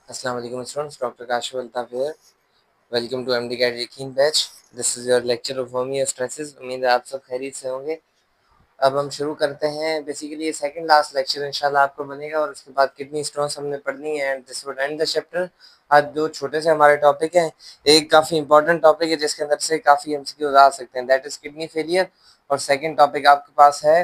Assalamu alaikum students, Dr. Kashif Altaf here. Welcome to MD Guide Yaqeen Batch. This is your lecture of homeostasis. उम्मीद है आप सब खैरियत से होंगे। अब हम शुरू करते हैं। बेसिकली ये सेकंड लास्ट लेक्चर इंशाल्लाह आपको बनेगा और उसके बाद किडनी स्टोन्स हमने पढ़नी है and this would and the chapter. आज दो छोटे से हमारे टॉपिक हैं। एक काफ़ी इंपॉर्टेंट टॉपिक है जिसके अंदर से काफ़ी एमसीक्यूज आ सकते हैं, दैट इज किडनी फेलियर। और सेकंड टॉपिक आपके पास है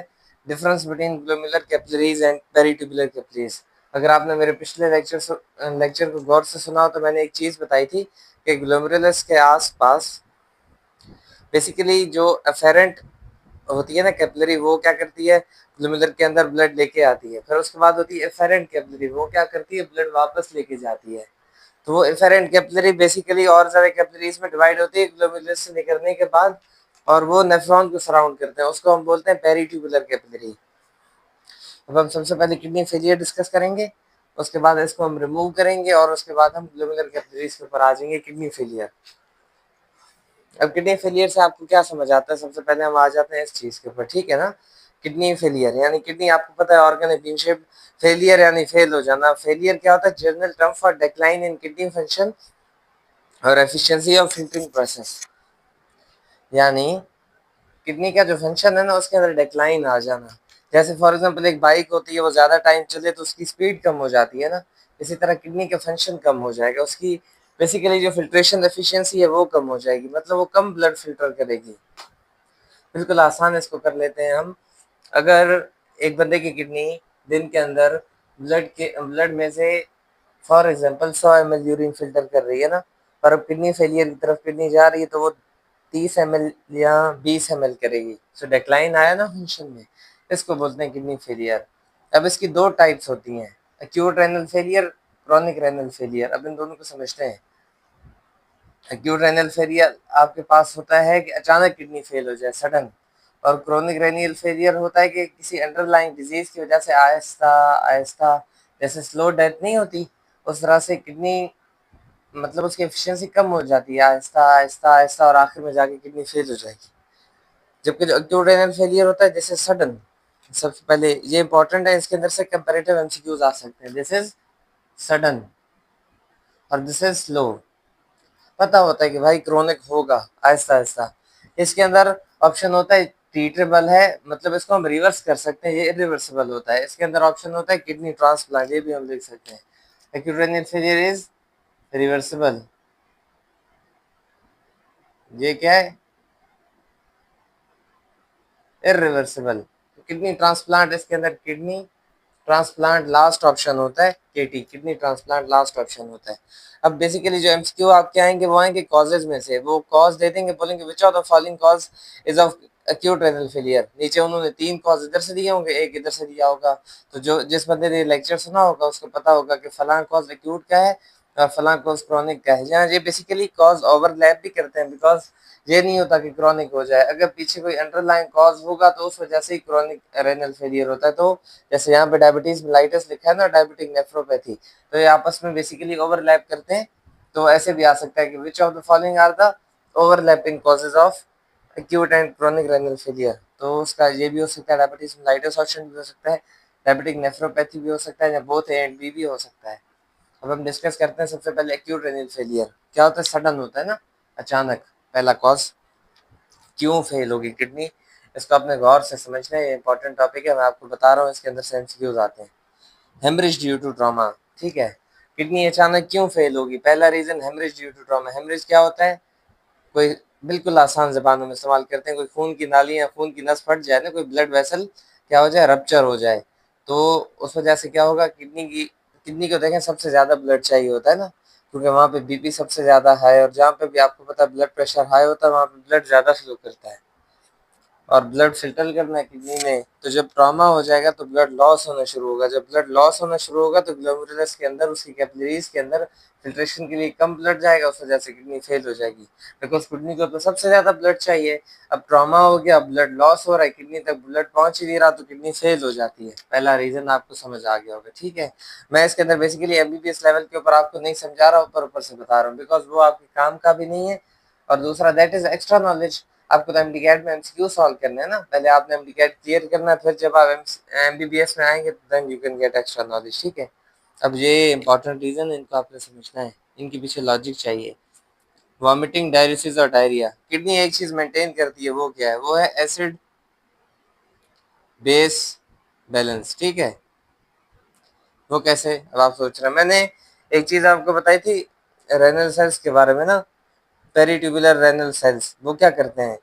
difference between glomerular capillaries and peritubular capillaries. अगर आपने मेरे पिछले लेक्चर को गौर से सुना हो तो मैंने एक चीज़ बताई थी कि ग्लोमेरुलस के आसपास बेसिकली जो एफेरेंट होती है ना कैपिलरी, वो क्या करती है, ग्लोमेरुलर के अंदर ब्लड लेके आती है। फिर उसके बाद होती है एफेरेंट कैपिलरी, वो क्या करती है, ब्लड वापस लेके जाती है। तो वो एफेरेंट कैपिलरी बेसिकली और सारे कैपिलरीज में डिवाइड होती है ग्लोमेरुलर से निकलने के बाद, और वो नेफ्रॉन को सराउंड करते हैं, उसको हम बोलते हैं पेरिट्यूबुलर कैपिलरी। अब हम सबसे पहले किडनी फेलियर डिस्कस करेंगे, उसके बाद इसको हम रिमूव करेंगे और उसके बाद हम ग्लोमेरुलर कैपिलरीज के ऊपर आ जाएंगे किडनी फेलियर। अब किडनी फेलियर से आपको क्या समझ आता है, सबसे पहले हम आ जाते हैं इस चीज के ऊपर, ठीक है ना। किडनी फेलियर यानी किडनी आपको पता है ऑर्गन है बीन शेप्ड। फेलियर यानी फेल हो जाना। फेलियर क्या होता है, general term for decline in kidney function और एफिशिएंसी ऑफ फिल्टरिंग प्रोसेस। यानी किडनी का जो फंक्शन है ना उसके अंदर डिक्लाइन आ जाना। जैसे फॉर एग्जांपल एक बाइक होती है, वो ज्यादा टाइम चले तो उसकी स्पीड कम हो जाती है ना, इसी तरह किडनी का फंक्शन कम हो जाएगा, उसकी बेसिकली जो फिल्ट्रेशन एफिशिएंसी है वो कम हो जाएगी, मतलब वो कम ब्लड फिल्टर करेगी। बिल्कुल आसान इसको कर लेते हैं हम। अगर एक बंदे की किडनी दिन के अंदर ब्लड में से for example 100 ml urine filter कर रही है ना, और अब किडनी फेलियर की तरफ किडनी जा रही है तो वो 30 ml या 20 ml करेगी। सो डिक्लाइन आया ना फंक्शन में, इसको बोलते हैं किडनी फेलियर। अब इसकी दो टाइप्स होती हैं, acute renal failure, chronic renal failure. अब इन दोनों को समझते हैं। एक्यूट रेनल फेलियर आपके पास होता है कि अचानक किडनी फेल हो जाए, सडन। और क्रोनिक रेनियल फेलियर होता है कि किसी अंडरलाइंग डिजीज की वजह से आहिस्ता आहिस्ता, जैसे स्लो डेथ नहीं होती उस तरह से किडनी, मतलब उसकी एफिशिएंसी कम हो जाती है आहिस्ता आहिस्ता आहिस्ता, और आखिर में जाके किडनी फेल हो जाएगी। जबकि जो एक्यूट रेनल फेलियर होता है जैसे सडन, सबसे पहले ये इंपॉर्टेंट है, इसके अंदर से कंपैरेटिव एमसीक्यूज आ सकते हैं। दिस इज सडन और दिस इज स्लो। पता होता है कि भाई क्रोनिक होगा आहिस्ता आहिस्ता। इसके अंदर ऑप्शन होता है ट्रीटेबल है, मतलब इसको हम रिवर्स कर सकते हैं, ये इरिवर्सिबल होता है। इसके अंदर ऑप्शन होता है किडनी ट्रांसप्लांट, ये भी हम लिख सकते हैं। Acute renal failure is reversible, ये क्या है, इरिवर्सिबल। किडनी ट्रांसप्लांट, इसके अंदर किडनी ट्रांसप्लांट लास्ट ऑप्शन होता है, केटी किडनी ट्रांसप्लांट लास्ट ऑप्शन होता है। अब बेसिकली जो एमसीक्यू आपके आएंगे वो आएंगे कॉजेज में से, वो कॉज दे देंगे, बोलेंगे विच of the following cause is of acute renal failure. नीचे उन्होंने 3 कॉज इधर से दिए होंगे, एक इधर से दिया होगा। तो जो जिस बंदे ने लेक्चर सुना होगा उसको पता होगा कि फलां कॉज एक्यूट का है और फलां कॉज क्रॉनिक का है। जहाँ ये बेसिकली कॉज ओवरलैप भी करते हैं, बिकॉज ये नहीं होता कि क्रॉनिक हो जाए, अगर पीछे कोई अंडरलाइन कॉज होगा तो उस वजह से ही क्रॉनिक रेनल फेलियर होता है। तो जैसे यहाँ पे डायबिटीज मेलाइटस लिखा है ना, डायबिटिक नेफ्रोपैथी, तो ये आपस में बेसिकली ओवरलैप करते हैं। तो ऐसे भी आ सकता है कि which of the following are the overlapping causes of acute and chronic renal failure. तो उसका ये भी हो सकता है, डायबिटीज मेलाइटस ऑप्शन भी हो सकता है, डायबिटिक नेफ्रोपैथी भी हो सकता है, या बोथ ए एंड बी भी हो सकता है। अब हम डिस्कस करते हैं सबसे पहले एक्यूट रेनल फेलियर क्या होता है। सडन होता है ना, अचानक। पहला कॉज, क्यों फेल होगी किडनी, इसको अपने गौर से समझना है, ये इंपॉर्टेंट टॉपिक है, मैं आपको बता रहा हूँ, इसके अंदर से एमसीक्यूज आते हैं। हेमरेज ड्यू टू ट्रॉमा, ठीक है। किडनी अचानक क्यों फेल होगी, पहला reason haemorrhage due to trauma. Haemorrhage क्या होता है, कोई बिल्कुल आसान जबानों में इस्तेमाल करते हैं, कोई खून की नाली या खून की नस फट जाए ना, कोई ब्लड वेसल क्या हो जाए, रप्चर हो जाए, तो उस वजह से क्या होगा, किडनी को देखें सबसे ज्यादा ब्लड चाहिए होता है ना, क्योंकि वहाँ पे बीपी सबसे ज्यादा हाई, और जहाँ पे भी आपको पता है ब्लड प्रेशर हाई होता है वहाँ पे ब्लड ज्यादा फ्लो करता है और ब्लड फिल्टर करना है किडनी में। तो जब ट्रॉमा हो जाएगा तो ब्लड लॉस होना शुरू होगा, जब ब्लड लॉस होना शुरू होगा तो ग्लोमेरुलस के अंदर, उसकी कैपिलरीज के अंदर फिल्ट्रेशन के लिए कम ब्लड जाएगा, उस वजह से किडनी फेल हो जाएगी। बिकॉज किडनी को तो सबसे ज्यादा ब्लड चाहिए। अब ट्रॉमा हो गया, ब्लड लॉस हो रहा है, किडनी तक ब्लड पहुंच ही नहीं रहा, तो किडनी फेल हो जाती है। पहला रीजन आपको समझ आ गया होगा, ठीक है। मैं इसके अंदर बेसिकली एमबीबीएस लेवल के ऊपर आपको नहीं समझा रहा, ऊपर ऊपर से बता रहा हूँ, बिकॉज वो आपके काम का भी नहीं है। और दूसरा दैट इज एक्स्ट्रा नॉलेज। आपको तो एमडीकैट में एमसीक्यू सॉल्व करना है ना, पहले आपने एमडीकैट क्लियर करना है, फिर जब आप एमबीबीएस में आएंगे तो then you can get extra knowledge, ठीक है। अब ये इंपॉर्टेंट रीजन, इनको आपने समझना है, इनके पीछे लॉजिक चाहिए। वॉमिटिंग, डायलिसिस और डायरिया। किडनी एक चीज मेंटेन करती है, वो क्या है? वो है एसिड बेस बैलेंस, ठीक है। वो कैसे? अब आप सोच रहे हैं, मैंने एक चीज आपको बताई थी रेनल सेल्स के बारे में ना, पेरिट्यूबुलर रेनल सेल्स। वो क्या करते हैं?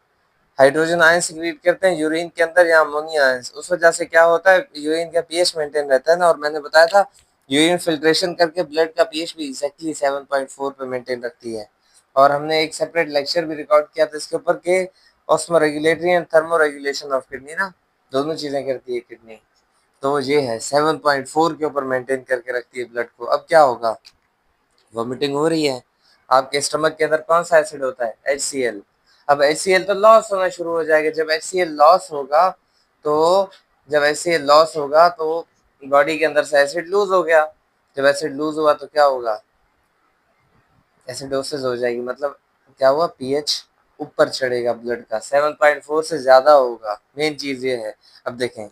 हाइड्रोजन आयन सिक्रीट करते हैं यूरिन के अंदर या अमोनिया आयन। उस वजह से क्या होता है, यूरिन का पीएच मेंटेन रहता है ना। और मैंने बताया था यूरिन फिल्ट्रेशन करके ब्लड का पीएच भी एग्जैक्टली 7.4 पे मेंटेन रखती है। और हमने एक सेपरेट लेक्चर भी रिकॉर्ड किया था इसके ऊपर के osmo regulatory and thermo regulation of kidney ना, दोनों चीजें करती है किडनी। तो ये है 7.4 के ऊपर मेंटेन करके रखती है ब्लड को। अब क्या होगा? वॉमिटिंग हो रही है, आपके स्टमक के अंदर कौन सा एसिड होता है? HCl। अब HCl तो लॉस होना शुरू हो जाएगा। जब HCl लॉस होगा तो जब HCl लॉस होगा तो बॉडी के अंदर से एसिड लूज हो गया। जब एसिड लूज हुआ तो क्या होगा? एसिडोसिस हो जाएगी। मतलब क्या हुआ? पीएच ऊपर चढ़ेगा ब्लड का, 7.4 से ज्यादा होगा। मेन चीज ये है। अब देखें,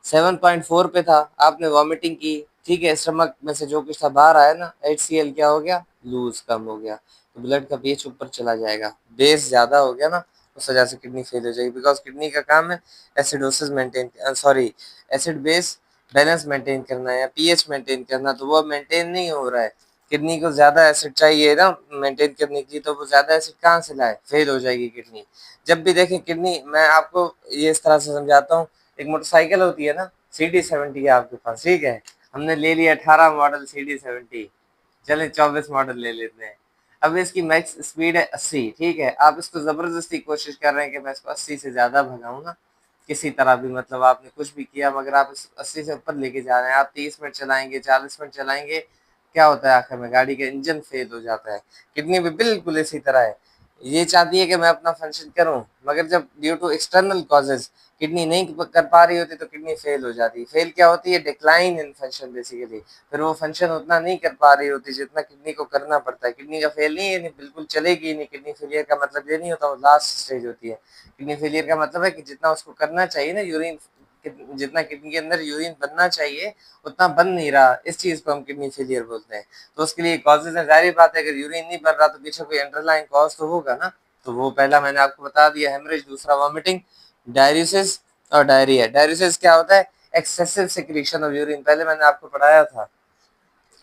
7.4 पे था, आपने वॉमिटिंग की, ठीक है, स्टमक में से जो कुछ था बाहर आया ना, HCl क्या हो गया? लूज, कम हो गया, तो ब्लड का पीएच ऊपर चला जाएगा। बेस ज्यादा हो गया ना, उस वजह से किडनी फेल हो जाएगी। बिकॉज किडनी का काम है acidosis maintain, sorry, acid base balance maintain करना है या पीएच मेंटेन करना, तो वो मेंटेन नहीं हो रहा है। किडनी को ज्यादा एसिड चाहिए ना मेंटेन करने की, तो वो ज्यादा एसिड कहाँ से लाए? फेल हो जाएगी किडनी। जब भी देखें किडनी, मैं आपको ये इस तरह से समझाता हूँ। एक मोटरसाइकिल होती है ना, CD70 है आपके पास, ठीक है, हमने ले लिया 18 मॉडल CD70, चले 24 मॉडल ले लेते हैं। अब इसकी मैक्स स्पीड है 80, ठीक है, आप इसको जबरदस्ती कोशिश कर रहे हैं कि मैं इसको 80 से ज्यादा भगाऊं ना, किसी तरह भी, मतलब आपने कुछ भी किया मगर आप इस 80 से ऊपर लेके जा रहे हैं। आप 30 मिनट चलाएंगे, 40 मिनट चलाएंगे, क्या होता है आखिर में? गाड़ी का इंजन फेल हो जाता है। किडनी भी बिल्कुल इसी तरह है, ये चाहती है कि मैं अपना फंक्शन करूं, मगर जब due to external causes kidney नहीं कर पा रही होती तो किडनी फेल हो जाती है। फेल क्या होती है? Decline in function basically. फिर वो फंक्शन उतना नहीं कर पा रही होती जितना किडनी को करना पड़ता है। किडनी का फेल नहीं है, नहीं बिल्कुल चलेगी नहीं। किडनी फेलियर का मतलब ये नहीं होता वो लास्ट स्टेज होती है। किडनी फेलियर का मतलब है कि जितना उसको करना चाहिए ना, यूरिन जितना किडनी के अंदर यूरिन बनना चाहिए उतना बन नहीं रहा, इस चीज को हम किडनी फेलियर बोलते हैं। तो उसके लिए कॉजेज है, जाहिर बात है अगर यूरिन नहीं बन रहा तो पीछे कोई अंडरलाइन कॉज तो होगा ना। तो वो पहला मैंने आपको बता दिया, हेमरेज, दूसरा वॉमिटिंग, डायरिसिस और डायरिया। डायरिसिस क्या होता है? एक्सेसिव सिक्रीशन ऑफ यूरिन, पहले मैंने आपको पढ़ाया था।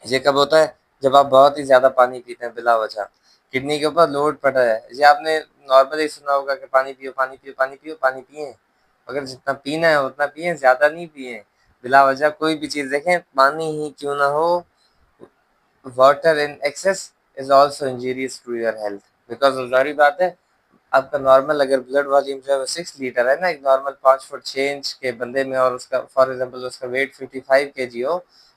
ये कब होता है? जब आप बहुत ही ज्यादा पानी पीते हैं बिला वजह, किडनी के ऊपर लोड पड़ रहा है। ये आपने नॉर्मली सुना होगा कि पानी पियो, पानी पियो, पानी पियो, पानी पिए, अगर जितना पीना है उतना पिए, ज्यादा नहीं पिए बिला वजह। कोई भी चीज देखें, पानी ही क्यों ना हो, water in excess is also injurious to your health. Because जारी बात है, आपका नॉर्मल अगर ब्लड वॉल्यूम जो है 6 लीटर है ना, एक नॉर्मल 5 फुट 6 इंच के बंदे में, और उसका फॉर एग्जाम्पल उसका वेट 55 kg हो,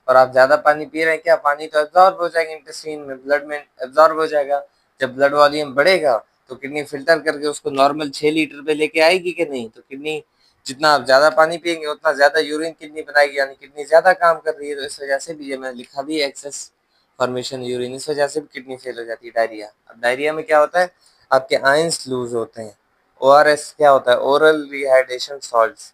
और आप ज्यादा पानी पी रहे हैं, क्या पानी तो एब्जॉर्ब हो जाएगा इंटेस्टाइन में, ब्लड में एब्जॉर्ब हो जाएगा। जब ब्लड वॉल्यूम बढ़ेगा तो किडनी फिल्टर करके उसको नॉर्मल 6 लीटर पे लेके आएगी कि नहीं? तो किडनी, जितना आप ज्यादा पानी पिएंगे उतना ज्यादा यूरिन किडनी बनाएगी, यानी किडनी ज्यादा काम कर रही है। तो इस वजह से भी, ये मैंने लिखा भी, एक्सेस फॉर्मेशन यूरिन, इस वजह से भी किडनी फेल हो जाती है। डायरिया, अब डायरिया में क्या होता है? आपके आयंस लूज होते हैं। ORS क्या होता है? Oral rehydration salts.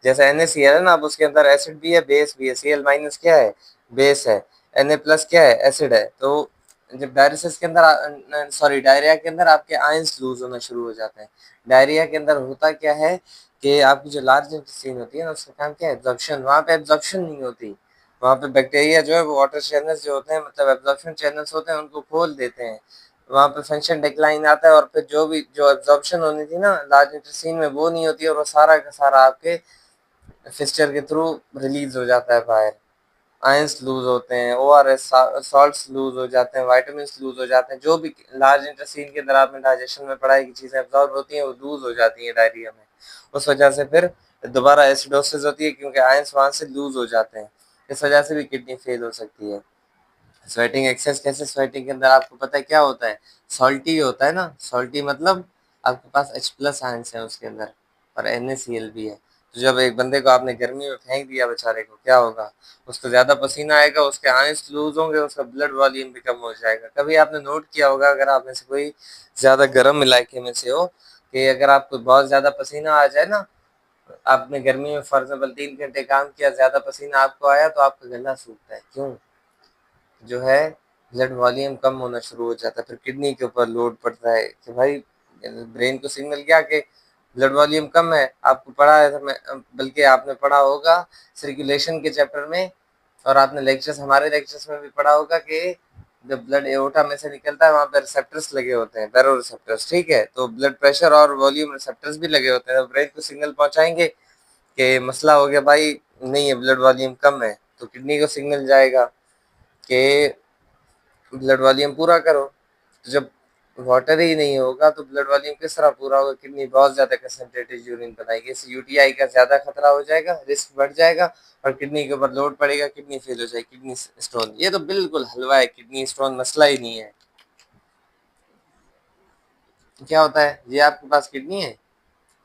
जैसे NaCl है ना, अब उसके अंदर एसिड भी है, बेस भी है। Cl- क्या है? बेस है। Na+ क्या है? एसिड है। तो जब डायलिसिस के अंदर, सॉरी, डायरिया के अंदर आपके आयंस लूज होना शुरू हो जाते हैं। डायरिया के अंदर होता क्या है कि आपकी जो लार्ज इंटेस्टाइन होती है ना, उसका काम क्या है? एब्जॉर्प्शन। वहाँ पे एब्जॉर्प्शन नहीं होती, वहाँ पे बैक्टीरिया जो है वो वाटर चैनल्स जो होते हैं, मतलब एब्जॉर्प्शन चैनल्स होते हैं, उनको खोल देते हैं। वहाँ पे फंक्शन डिक्लाइन आता है, और फिर जो एब्जॉर्प्शन होनी थी ना लार्ज इंटेस्टाइन में, वो नहीं होती, और वो सारा का सारा आपके फिस्चर के थ्रू रिलीज हो जाता है बाहर। आयंस लूज होते हैं, ORS सॉल्ट्स लूज हो जाते हैं, वाइटामिन लूज हो जाते हैं। जो भी लार्ज इंटेस्टाइन के अंदर आपने डाइजेशन में पढ़ाई की चीजें एब्जॉर्ब होती हैं वो लूज हो जाती हैं डायरिया में। उस वजह से फिर दोबारा एसिडोसिस होती है, क्योंकि आयंस वहां से लूज हो जाते हैं। इस वजह से भी किडनी फेल हो सकती है। स्वेटिंग, एक्सेस कैसे? स्वेटिंग के अंदर आपको पता है क्या होता है? सॉल्टी होता है ना, सॉल्टी मतलब आपके पास H+ आयंस है उसके अंदर, और NaCl भी है। तो जब एक बंदे को आपने गर्मी में फेंक दिया बेचारे को, क्या होगा? उसको ज्यादा पसीना आएगा, उसके आयंस लूज होंगे, उसका ब्लड वॉल्यूम भी कम हो जाएगा। कभी आपने नोट किया होगा, अगर आप में से कोई ज्यादा गर्म इलाके में से हो, कि अगर आपको बहुत ज्यादा पसीना आ जाए ना, आपने गर्मी में फॉर एग्जाम्पल 3 घंटे काम किया, ज्यादा पसीना आपको आया, तो आपका गला सूखता है। क्यों? जो है ब्लड वॉल्यूम कम होना शुरू हो जाता है, फिर किडनी के ऊपर लोड पड़ता है कि भाई ब्रेन को सिग्नल गया कि ब्लड वॉल्यूम कम है। आपको पढ़ा है बल्कि आपने पढ़ा होगा सर्कुलेशन के चैप्टर में, और आपने लेक्चर्स हमारे लेक्चर्स में भी पढ़ा होगा कि जब ब्लड एओर्टा में से निकलता है वहां पर रिसेप्टर्स लगे होते हैं, बैरो रिसेप्टर्स, ठीक है। तो ब्लड प्रेशर और वॉल्यूम रिसेप्टर्स भी लगे होते हैं, तो ब्रेन को सिग्नल पहुंचाएंगे कि मसला हो गया भाई, नहीं है ब्लड वॉल्यूम कम है, तो किडनी को सिग्नल जाएगा कि ब्लड वॉल्यूम पूरा करो। तो जब वाटर ही नहीं होगा तो ब्लड वॉल्यूम किस तरह पूरा होगा? किडनी बहुत ज्यादा कंसंट्रेटेड यूरिन बनाएगी, इससे यूटीआई का ज्यादा खतरा हो जाएगा, रिस्क बढ़ जाएगा और किडनी के ऊपर लोड पड़ेगा, किडनी फेल हो जाएगी, किडनी स्टोन। ये तो बिल्कुल हलवा है, किडनी स्टोन मसला ही नहीं है। क्या होता है, ये आपके पास किडनी है,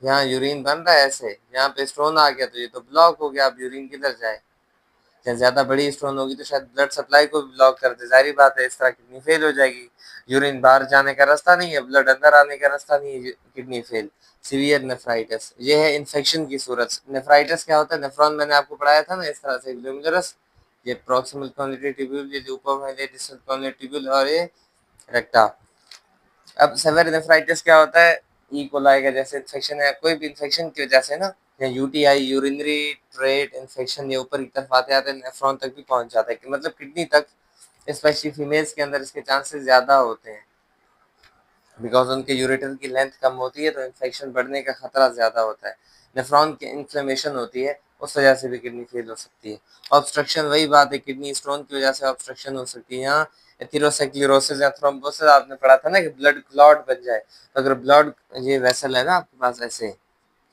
यहाँ यूरिन बन रहा है ऐसे, यहाँ पे स्टोन आ गया तो ये तो ब्लॉक हो गया, अब यूरिन किधर जाए? या ज्यादा बड़ी स्टोन होगी तो शायद ब्लड सप्लाई को भी ब्लॉक कर दे, जाहिर बात है इस तरह किडनी फेल हो जाएगी। यूरिन बाहर जाने का रास्ता नहीं है, ब्लड अंदर आने का रास्ता नहीं है, किडनी फेल। सीवियर नेफ्राइटिस, ये है इन्फेक्शन की सूरत। नेफ्राइटिस क्या होता है? नेफ्रॉन मैंने आपको पढ़ाया था ना, इस तरह से ग्लोमेरुलस, ये प्रॉक्सिमल कोलिनेटरी ट्यूब्यूल, ये ऊपर है डिस्टल कोलिनेटरी ट्यूब्यूल, और ये रेक्टा। अब सेवर नेफ्राइटिस क्या होता है? ई कोलाई का जैसे इन्फेक्शन है, कोई भी इन्फेक्शन की वजह से ना, या यूटीआई यूरिनरी ट्रेट इन्फेक्शन, ये ऊपर की तरफ आते आते नेफ्रॉन तक भी पहुंच जाता है, कि मतलब किडनी तक, स्पेशली फीमेल्स के अंदर इसके चांसेस ज्यादा होते हैं, बिकॉज उनके यूरेटर की लेंथ कम होती है तो इन्फेक्शन बढ़ने का खतरा ज्यादा होता है। नेफ्रॉन की इन्फ्लेमेशन होती है, उस वजह से भी किडनी फेल हो सकती है। ऑब्स्ट्रक्शन, वही बात है, किडनी स्टोन की वजह से ऑब्स्ट्रक्शन हो सकती है। यहाँ एथेरोस्क्लेरोसिस या थ्रोम्बोसिस आपने पढ़ा था ना, कि ब्लड क्लॉट बन जाए, तो अगर ब्लड, ये वेसल है ना आपके पास ऐसे,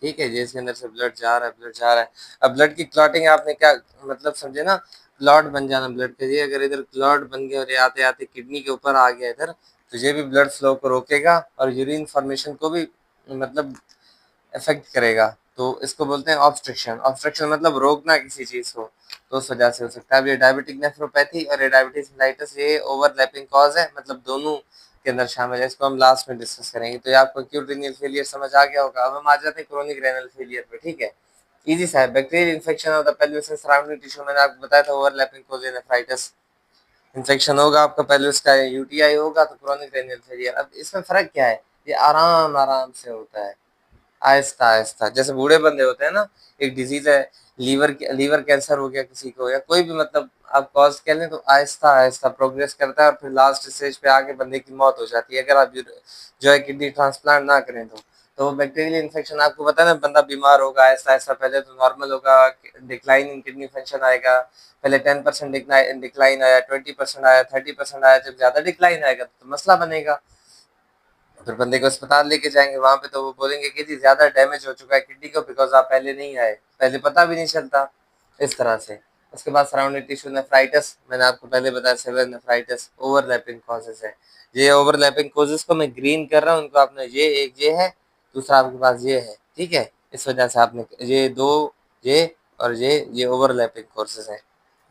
ठीक है, जिसके अंदर से ब्लड जा रहा है, ब्लड जा रहा है। अब ब्लड की क्लॉटिंग आपने क्या मतलब समझे ना, क्लॉट बन जाना ब्लड के, ये अगर इधर क्लॉट बन गया और ये आते आते किडनी के ऊपर आ गया इधर, तो ये भी ब्लड फ्लो को रोकेगा और यूरिन फॉर्मेशन को भी मतलब इफेक्ट करेगा। तो इसको बोलते हैं ऑब्स्ट्रक्शन। ऑब्स्ट्रक्शन मतलब रोकना किसी चीज को, तो उस वजह से हो सकता है। अब ये डायबिटिक नेफ्रोपैथी और ये डायबिटीज मेलाइटस, ये ओवरलैपिंग कॉज है, मतलब दोनों के अंदर शामिल है। इसको हम लास्ट में डिस्कस करेंगे। तो ये आपको एक्यूट रीनल फेलियर समझ आ गया होगा। अब हम आ जाते हैं क्रोनिक रेनल फेलियर पे, ठीक है। इजी सा है, bacterial infection of the pelvis and surrounding tissue, मैंने आपको बताया था ओवरलैपिंग कॉज है नेफ्राइटिस। इन्फेक्शन होगा आपका पेल्विस का, यूटीआई होगा तो क्रोनिक रेनल फेलियर। अब इसमें फर्क क्या है? ये आराम आराम से होता है, आहिस्ता आहिस्ता, जैसे बूढ़े बंदे होते हैं ना, एक डिजीज है, लीवर कैंसर हो गया किसी को, या कोई भी मतलब आप कॉज कह लें, तो आहिस्ता आहिस्ता प्रोग्रेस करता है और फिर लास्ट स्टेज पे आके बंदे की मौत हो जाती है, अगर आप जो है किडनी ट्रांसप्लांट ना करें तो। तो बैक्टीरियल इन्फेक्शन आपको पता है ना, बंदा बीमार होगा आहिस्ता आहिस्ता, पहले तो नॉर्मल होगा, डिक्लाइन इन किडनी फंक्शन आएगा, पहले 10% डिक्लाइन आया, 20% आया, 30% आया, जब ज्यादा डिक्लाइन आएगा तो मसला बनेगा। फिर बंदे को अस्पताल लेके जाएंगे, वहां पे तो वो बोलेंगे कि जी ज्यादा डैमेज हो चुका है किडनी को, बिकॉज आप पहले नहीं आए, पहले पता भी नहीं चलता, इस तरह से। उसके बाद सराउंडिंग टिश्यू नेफ्राइटिस, मैंने आपको पहले बताया सेवियर नेफ्राइटिस, ओवरलैपिंग कॉजेस है। ये ओवरलैपिंग कॉजेस को मैं ग्रीन कर रहा हूँ, उनको आपने, ये एक ये है, दूसरा आपके पास ये है, ठीक है। इस वजह से आपने ये दो, ये और ये ओवरलैपिंग कॉजेस है,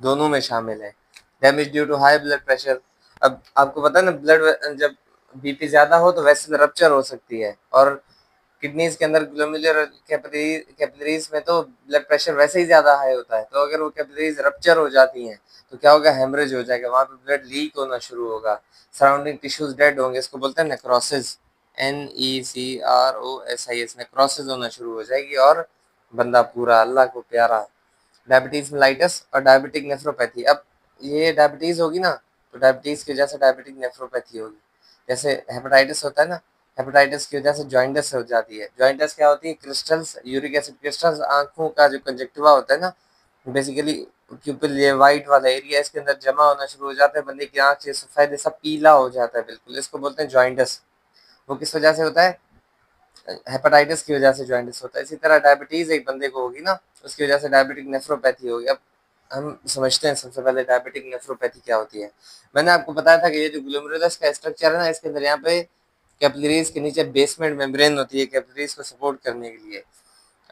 दोनों में शामिल है। Damage due to high blood pressure, अब आपको पता है ना, ब्लड जब बीपी ज्यादा हो तो वेसल रप्चर हो सकती है, और किडनीज के अंदर ग्लोमेरुलर कैपिलरीज में तो ब्लड प्रेशर वैसे ही ज्यादा हाई होता है, तो अगर वो कैपिलरीज रप्चर हो जाती हैं तो क्या होगा? हेमरेज हो जाएगा, वहां पे ब्लड लीक होना शुरू होगा, सराउंडिंग टिश्यूज डेड होंगे, इसको बोलते हैं नेक्रोसिस, NECROSIS, नेक्रोसिस होना शुरू हो जाएगी और बंदा पूरा अल्लाह को प्यारा। डायबिटीज मेलाइटस और डायबिटिक नेफ्रोपैथी, अब ये डायबिटीज होगी ना, तो डायबिटीज की वजह से डायबिटिक नेफ्रोपैथी होगी। जैसे हेपेटाइटिस होता है ना, हेपेटाइटिस की वजह से जॉइंटिस हो जाती है। जॉइंटिस क्या होती है? क्रिस्टल्स, यूरिक एसिड क्रिस्टल्स, आंखों का जो कंजक्टिवा होता है ना, बेसिकली प्यूपिल, ये वाइट वाला एरिया, इसके अंदर जमा होना शुरू हो जाता है, बंदे की आंख से सफेद सब पीला हो जाता है बिल्कुल, इसको बोलते हैं जॉइंटिस। वो किस वजह से होता है? हेपेटाइटिस की वजह से जॉइंटिस होता है। इसी तरह डायबिटीज एक बंदे को होगी ना, उसकी वजह से डायबिटिक नेफ्रोपैथी होगी। अब हम समझते हैं सबसे पहले डायबिटिक नेफ्रोपैथी क्या होती है। मैंने आपको बताया था कि ये जो ग्लोमेरुलस का स्ट्रक्चर है ना, इसके अंदर यहाँ पे कैपिलरीज के नीचे बेसमेंट मेम्ब्रेन होती है कैपिलरीज को सपोर्ट करने के लिए।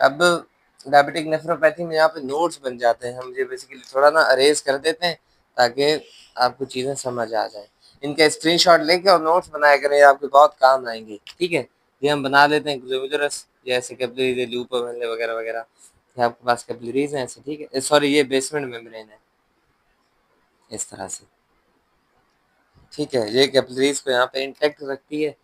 अब डायबिटिक नेफ्रोपैथी में यहाँ पे नोट्स बन जाते हैं, हम ये बेसिकली थोड़ा ना अरेज कर देते हैं ताकि आपको चीज़ें समझ आ जाए। इनका स्क्रीनशॉट लेके और नोट्स बनाया करें, आपके बहुत काम आएंगे, ठीक है। ये हम बना लेते हैं, ग्लोमेरुलस जैसे कैपिलरीज, लूप वगैरह वगैरह, ये आपके पास कैपिलरीज हैं ऐसे, ठीक है। सॉरी, ये बेसमेंट मेम्ब्रेन है, इस तरह से। ठीक है, ये कैपिलरीज़ को यहाँ पे इंटैक्ट रखती है।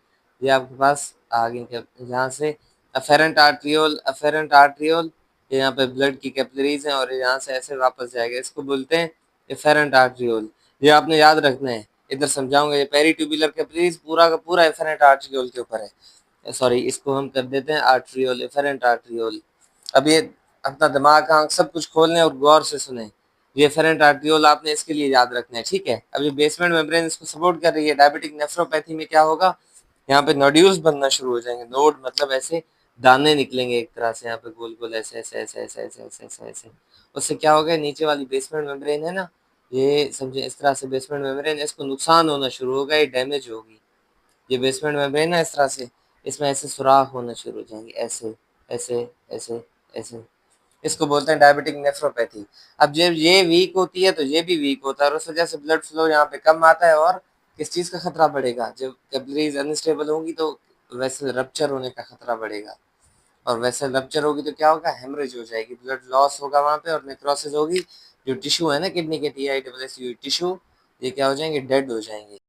ये आपके पास आगे यहाँ से अफेरेंट आर्टरियोल, ये यहाँ पे ब्लड की कैपिलरीज़ हैं और यहाँ से ऐसे वापस जाएगा, इसको बोलते हैं एफेरेंट आर्टरियोल। ये आपने याद रखना है, इधर समझाऊंगा। ये पेरीट्यूबुलर कैपिलरीज़ पूरा का पूरा एफेरेंट आर्टरियोल के ऊपर है। सॉरी, इसको हम कर देते हैं आर्टरियोल, एफेरेंट आर्टरियोल। अब ये अपना दिमाग आँख सब कुछ खोल लें और गौर से सुने। ये एफेरेंट आर्टरियोल आपने इसके लिए याद रखना है, ठीक है। अब ये बेसमेंट मेम्ब्रेन इसको सपोर्ट कर रही है। डायबिटिक नेफ्रोपैथी में क्या होगा, यहाँ पे नोड्यूल्स बनना शुरू हो जाएंगे। नोड मतलब ऐसे दाने निकलेंगे एक तरह से, यहाँ पे गोल गोल ऐसे ऐसे ऐसे ऐसे ऐसे ऐसे ऐसे ऐसे। उससे क्या होगा, नीचे वाली बेसमेंट मेम्ब्रेन है ना, ये समझे इस तरह से बेसमेंट मेम्ब्रेन, इसको नुकसान होना शुरू होगा, ये डैमेज होगी। ये बेसमेंट मेम्ब्रेन है इस तरह से, इसमें ऐसे सुराख होना शुरू हो जाएंगे, ऐसे ऐसे ऐसे ऐसे। इसको बोलते हैं डायबिटिक नेफ्रोपैथी। अब जब ये वीक होती है तो ये भी वीक होता है और उस वजह से ब्लड फ्लो यहाँ पे कम आता है और किस चीज़ का खतरा बढ़ेगा, जब कैपिलरीज अनस्टेबल होंगी तो वेसल रप्चर होने का खतरा बढ़ेगा। और वेसल रप्चर होगी तो क्या होगा, हेमरेज हो जाएगी, ब्लड लॉस होगा वहाँ पे और नेक्रोसिस होगी। जो टिश्यू है ना किडनी के TI टिश्यू, ये क्या हो जाएंगे, डेड हो जाएंगे।